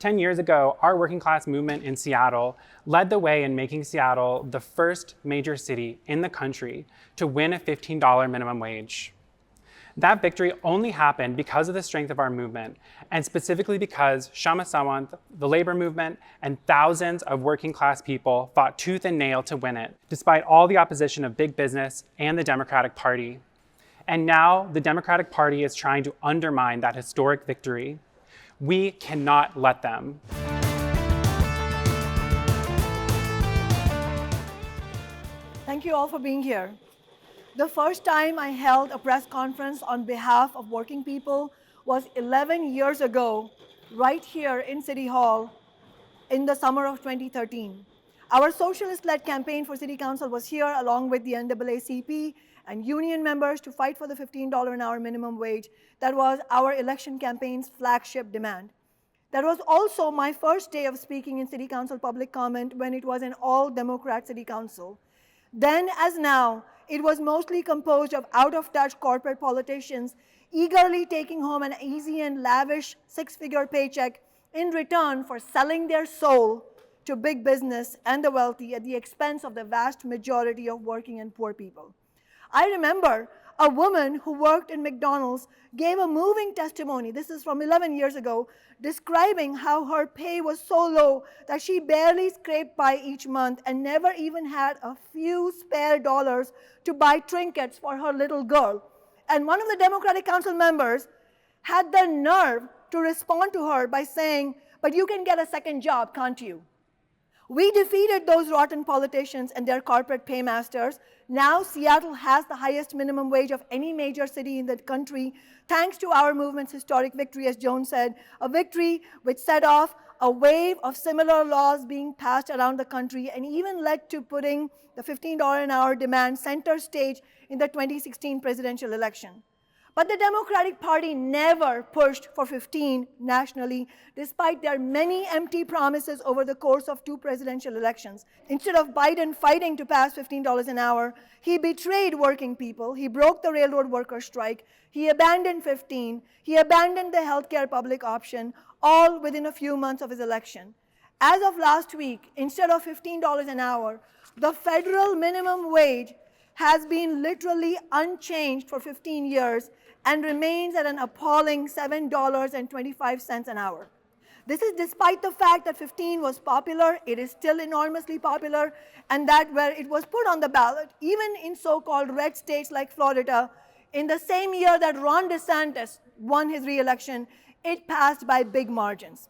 10 years ago, our working class movement in Seattle led the way in making Seattle the first major city in the country to win a $15 minimum wage. That victory only happened because of the strength of our movement, and specifically because Kshama Sawant, the labor movement, and thousands of working class people fought tooth and nail to win it, despite all the opposition of big business and the Democratic Party. And now the Democratic Party is trying to undermine that historic victory. We cannot let them. Thank you all for being here. The first time I held a press conference on behalf of working people was 11 years ago, right here in City Hall in the summer of 2013. Our socialist-led campaign for City Council was here along with the NAACP and union members to fight for the $15 an hour minimum wage. That was our election campaign's flagship demand. That was also my first day of speaking in City Council public comment when it was an all-Democrat City Council. Then as now, it was mostly composed of out-of-touch corporate politicians eagerly taking home an easy and lavish six-figure paycheck in return for selling their soul to big business and the wealthy at the expense of the vast majority of working and poor people. I remember a woman who worked in McDonald's gave a moving testimony, this is from 11 years ago, describing how her pay was so low that she barely scraped by each month and never even had a few spare dollars to buy trinkets for her little girl. And one of the Democratic Council members had the nerve to respond to her by saying, "But you can get a second job, can't you?" We defeated those rotten politicians and their corporate paymasters. Now Seattle has the highest minimum wage of any major city in the country, thanks to our movement's historic victory, as Joan said, a victory which set off a wave of similar laws being passed around the country and even led to putting the $15 an hour demand center stage in the 2016 presidential election. But the Democratic Party never pushed for 15 nationally, despite their many empty promises over the course of 2 presidential elections. Instead of Biden fighting to pass $15 an hour, he betrayed working people, he broke the railroad worker strike, he abandoned 15, he abandoned the healthcare public option, all within a few months of his election. As of last week, instead of $15 an hour, the federal minimum wage has been literally unchanged for 15 years and remains at an appalling $7.25 an hour. This is despite the fact that 15 was popular, it is still enormously popular, and that where it was put on the ballot, even in so-called red states like Florida, in the same year that Ron DeSantis won his re-election, it passed by big margins.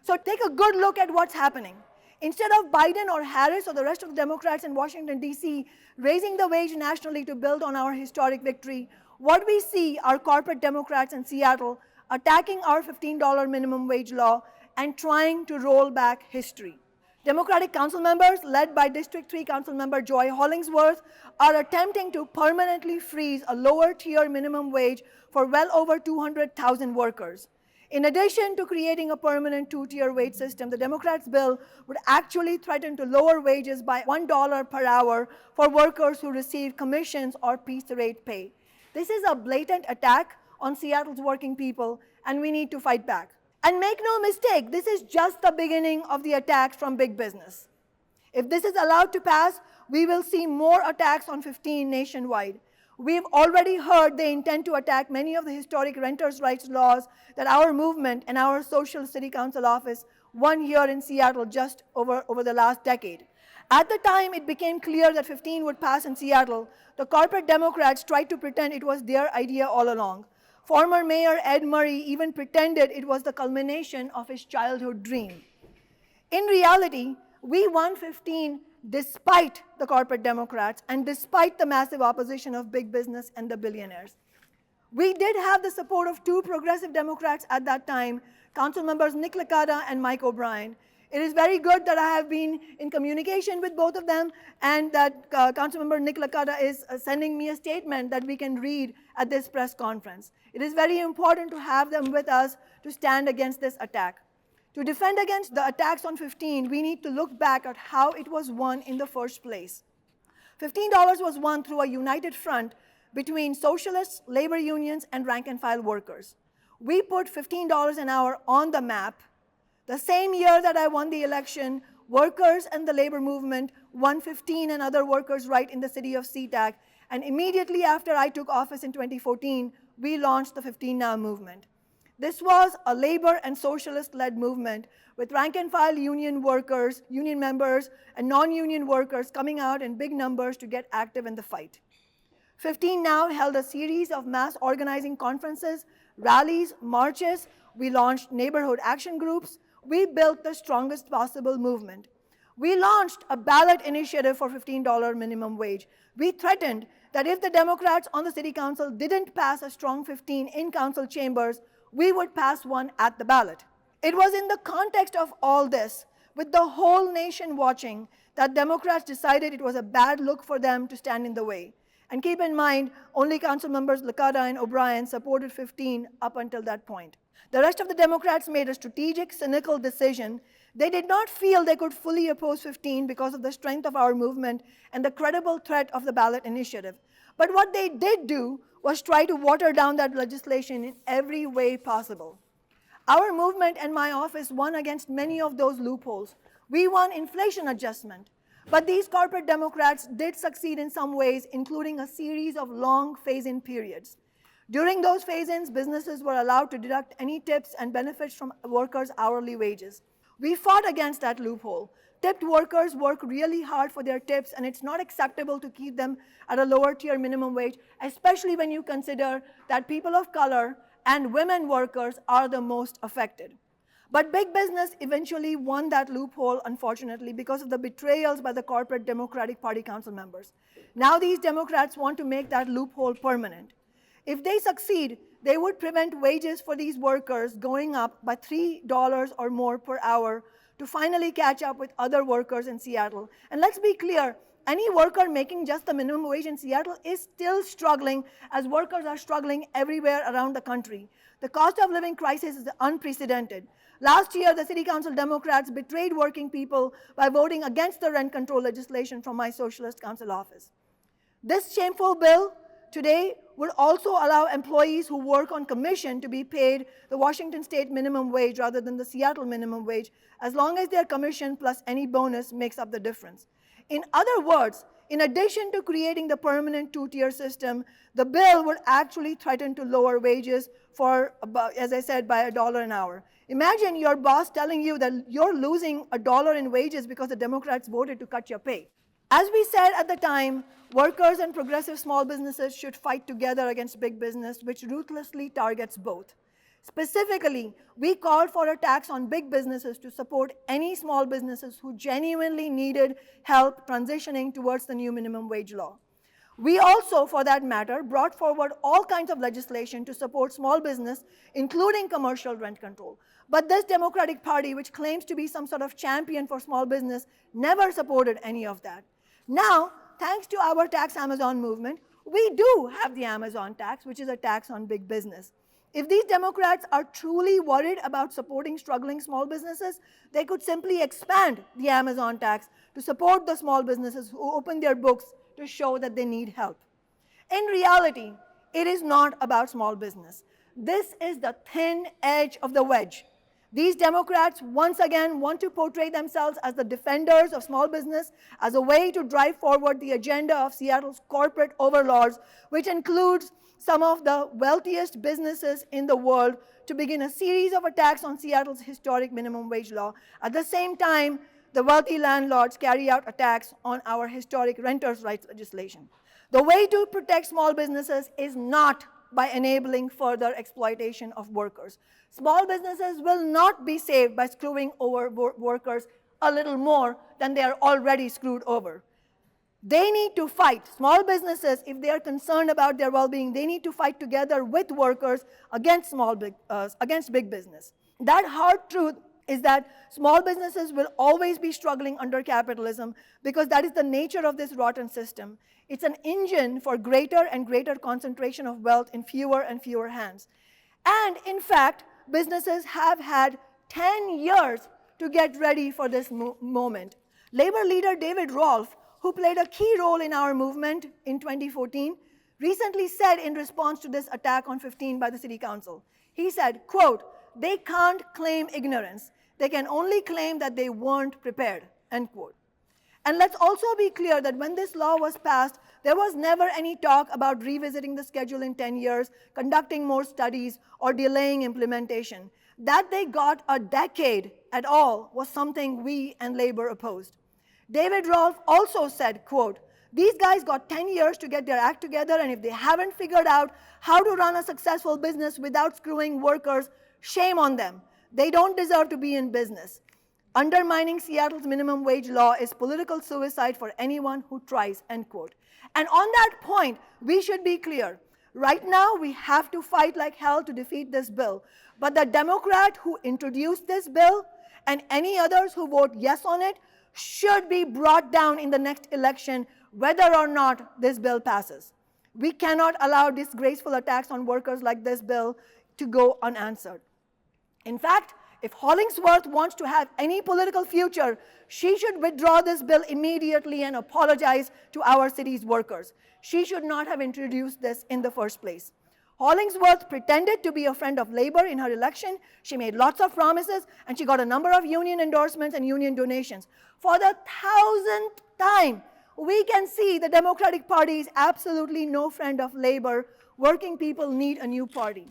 So take a good look at what's happening. Instead of Biden or Harris or the rest of the Democrats in Washington, D.C. raising the wage nationally to build on our historic victory, what we see are corporate Democrats in Seattle attacking our $15 minimum wage law and trying to roll back history. Democratic council members, led by District 3 Councilmember Joy Hollingsworth, are attempting to permanently freeze a lower tier minimum wage for well over 200,000 workers. In addition to creating a permanent 2-tier wage system, the Democrats' bill would actually threaten to lower wages by $1 per hour for workers who receive commissions or piece rate pay. This is a blatant attack on Seattle's working people, and we need to fight back. And make no mistake, this is just the beginning of the attacks from big business. If this is allowed to pass, we will see more attacks on 15 nationwide. We've already heard they intend to attack many of the historic renters' rights laws that our movement and our social city council office won here in Seattle just over the last decade. At the time it became clear that 15 would pass in Seattle, the corporate Democrats tried to pretend it was their idea all along. Former Mayor Ed Murray even pretended it was the culmination of his childhood dream. In reality, we won 15 despite the corporate Democrats and despite the massive opposition of big business and the billionaires. We did have the support of 2 progressive Democrats at that time, Council members Nick Licata and Mike O'Brien. It is very good that I have been in communication with both of them and that Councilmember Nick Licata is sending me a statement that we can read at this press conference. It is very important to have them with us to stand against this attack. To defend against the attacks on 15, we need to look back at how it was won in the first place. $15 was won through a united front between socialists, labor unions, and rank-and-file workers. We put $15 an hour on the map The same year that I won the election, workers and the labor movement won 15 and other workers' right in the city of SeaTac. And immediately after I took office in 2014, we launched the 15 Now movement. This was a labor and socialist-led movement with rank-and-file union workers, union members, and non-union workers coming out in big numbers to get active in the fight. 15 Now held a series of mass organizing conferences, rallies, marches. We launched neighborhood action groups. We built the strongest possible movement. We launched a ballot initiative for $15 minimum wage. We threatened that if the Democrats on the city council didn't pass a strong 15 in council chambers, we would pass one at the ballot. It was in the context of all this, with the whole nation watching, that Democrats decided it was a bad look for them to stand in the way. And keep in mind, only Councilmembers Licata and O'Brien supported 15 up until that point. The rest of the Democrats made a strategic, cynical decision. They did not feel they could fully oppose 15 because of the strength of our movement and the credible threat of the ballot initiative. But what they did do was try to water down that legislation in every way possible. Our movement and my office won against many of those loopholes. We won inflation adjustment. But these corporate Democrats did succeed in some ways, including a series of long phase-in periods. During those phase-ins, businesses were allowed to deduct any tips and benefits from workers' hourly wages. We fought against that loophole. Tipped workers work really hard for their tips, and it's not acceptable to keep them at a lower tier minimum wage, especially when you consider that people of color and women workers are the most affected. But big business eventually won that loophole, unfortunately, because of the betrayals by the corporate Democratic Party council members. Now these Democrats want to make that loophole permanent. If they succeed, they would prevent wages for these workers going up by $3 or more per hour to finally catch up with other workers in Seattle. And let's be clear, any worker making just the minimum wage in Seattle is still struggling, as workers are struggling everywhere around the country. The cost of living crisis is unprecedented. Last year, the City Council Democrats betrayed working people by voting against the rent control legislation from my Socialist Council office. This shameful bill today would also allow employees who work on commission to be paid the Washington State minimum wage rather than the Seattle minimum wage, as long as their commission plus any bonus makes up the difference. In other words, in addition to creating the permanent two-tier system, the bill would actually threaten to lower wages for, as I said, by $1 an hour. Imagine your boss telling you that you're losing $1 in wages because the Democrats voted to cut your pay. As we said at the time, workers and progressive small businesses should fight together against big business, which ruthlessly targets both. Specifically, we called for a tax on big businesses to support any small businesses who genuinely needed help transitioning towards the new minimum wage law. We also, for that matter, brought forward all kinds of legislation to support small business, including commercial rent control. But this Democratic Party, which claims to be some sort of champion for small business, never supported any of that. Now, thanks to our Tax Amazon movement, we do have the Amazon tax, which is a tax on big business. If these Democrats are truly worried about supporting struggling small businesses, they could simply expand the Amazon tax to support the small businesses who open their books to show that they need help. In reality, it is not about small business. This is the thin edge of the wedge. These Democrats once again want to portray themselves as the defenders of small business as a way to drive forward the agenda of Seattle's corporate overlords, which includes some of the wealthiest businesses in the world, to begin a series of attacks on Seattle's historic minimum wage law. At the same time, the wealthy landlords carry out attacks on our historic renters' rights legislation. The way to protect small businesses is not by enabling further exploitation of workers. Small businesses will not be saved by screwing over workers a little more than they are already screwed over. They need to fight. Small businesses, if they are concerned about their well-being, they need to fight together with workers against big business. That hard truth is that small businesses will always be struggling under capitalism because that is the nature of this rotten system. It's an engine for greater and greater concentration of wealth in fewer and fewer hands. And in fact, businesses have had 10 years to get ready for this moment. Labor leader David Rolfe, who played a key role in our movement in 2014, recently said in response to this attack on 15 by the City Council, he said, quote, "They can't claim ignorance. They can only claim that they weren't prepared, end quote. And let's also be clear that when this law was passed, there was never any talk about revisiting the schedule in 10 years, conducting more studies, or delaying implementation. That they got a decade at all was something we and Labor opposed. David Rolfe also said, quote, "These guys got 10 years to get their act together, and if they haven't figured out how to run a successful business without screwing workers, shame on them. They don't deserve to be in business. Undermining Seattle's minimum wage law is political suicide for anyone who tries," end quote. And on that point, we should be clear. Right now, we have to fight like hell to defeat this bill. But the Democrat who introduced this bill and any others who vote yes on it should be brought down in the next election, whether or not this bill passes. We cannot allow disgraceful attacks on workers like this bill to go unanswered. In fact, if Hollingsworth wants to have any political future, she should withdraw this bill immediately and apologize to our city's workers. She should not have introduced this in the first place. Hollingsworth pretended to be a friend of Labor in her election. She made lots of promises, and she got a number of union endorsements and union donations. For the 1,000th time, we can see the Democratic Party is absolutely no friend of Labor. Working people need a new party.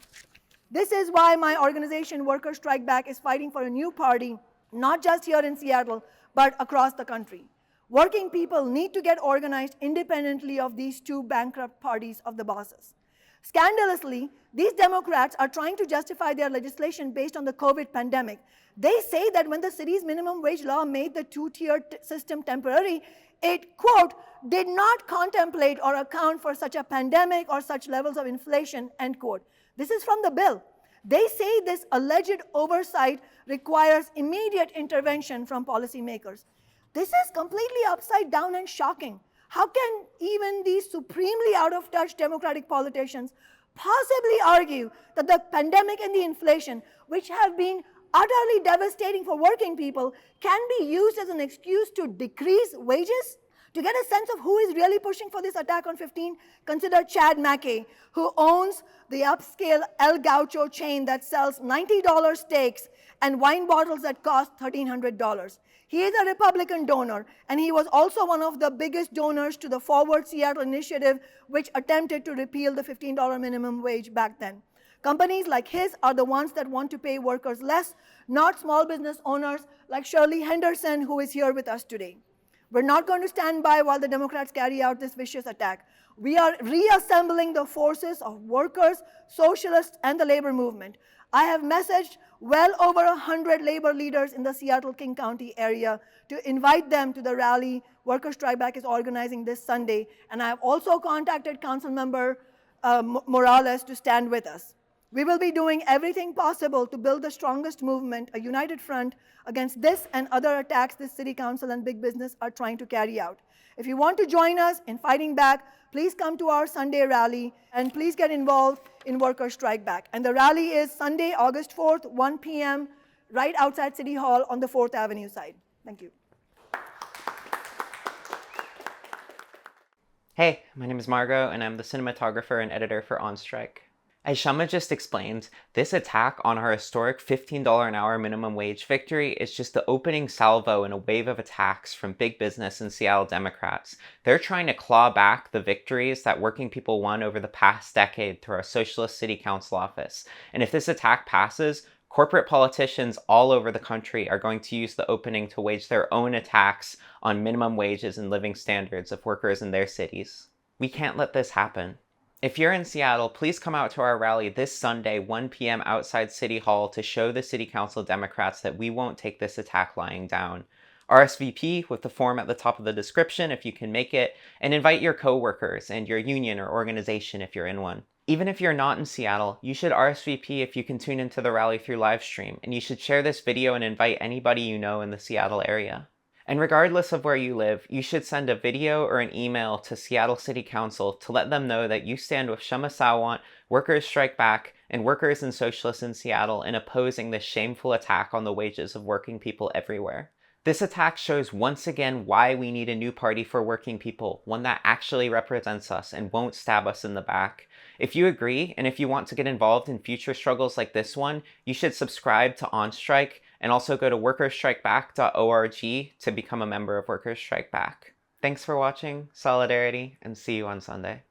This is why my organization, Workers Strike Back, is fighting for a new party, not just here in Seattle, but across the country. Working people need to get organized independently of these two bankrupt parties of the bosses. Scandalously, these Democrats are trying to justify their legislation based on the COVID pandemic. They say that when the city's minimum wage law made the two-tier system temporary, it, quote, "did not contemplate or account for such a pandemic or such levels of inflation," end quote. This is from the bill. They say this alleged oversight requires immediate intervention from policymakers. This is completely upside down and shocking. How can even these supremely out-of-touch Democratic politicians possibly argue that the pandemic and the inflation, which have been utterly devastating for working people, can be used as an excuse to decrease wages? To get a sense of who is really pushing for this attack on 15, consider Chad Mackey, who owns the upscale El Gaucho chain that sells $90 steaks and wine bottles that cost $1,300. He is a Republican donor, and he was also one of the biggest donors to the Forward Seattle initiative, which attempted to repeal the $15 minimum wage back then. Companies like his are the ones that want to pay workers less, not small business owners like Shirley Henderson, who is here with us today. We're not going to stand by while the Democrats carry out this vicious attack. We are reassembling the forces of workers, socialists, and the labor movement. I have messaged well over 100 labor leaders in the Seattle-King County area to invite them to the rally Workers Strike Back is organizing this Sunday, and I have also contacted Councilmember Morales to stand with us. We will be doing everything possible to build the strongest movement, a united front, against this and other attacks this city council and big business are trying to carry out. If you want to join us in fighting back, please come to our Sunday rally, and please get involved in Workers Strike Back. And the rally is Sunday, August 4th, 1 p.m., right outside City Hall on the 4th Avenue side. Thank you. Hey, my name is Margot, and I'm the cinematographer and editor for On Strike. As Kshama just explained, this attack on our historic $15 an hour minimum wage victory is just the opening salvo in a wave of attacks from big business and Seattle Democrats. They're trying to claw back the victories that working people won over the past decade through our socialist city council office. And if this attack passes, corporate politicians all over the country are going to use the opening to wage their own attacks on minimum wages and living standards of workers in their cities. We can't let this happen. If you're in Seattle, please come out to our rally this Sunday, 1 p.m. outside City Hall to show the City Council Democrats that we won't take this attack lying down. RSVP with the form at the top of the description if you can make it, and invite your coworkers and your union or organization if you're in one. Even if you're not in Seattle, you should RSVP if you can tune into the rally through live stream, and you should share this video and invite anybody you know in the Seattle area. And regardless of where you live, you should send a video or an email to Seattle City Council to let them know that you stand with Kshama Sawant, Workers Strike Back, and workers and socialists in Seattle in opposing this shameful attack on the wages of working people everywhere. This attack shows once again why we need a new party for working people, one that actually represents us and won't stab us in the back. If you agree, and if you want to get involved in future struggles like this one, you should subscribe to On Strike And also go to workersstrikeback.org to become a member of Workers Strike Back. Thanks for watching, solidarity, and see you on Sunday.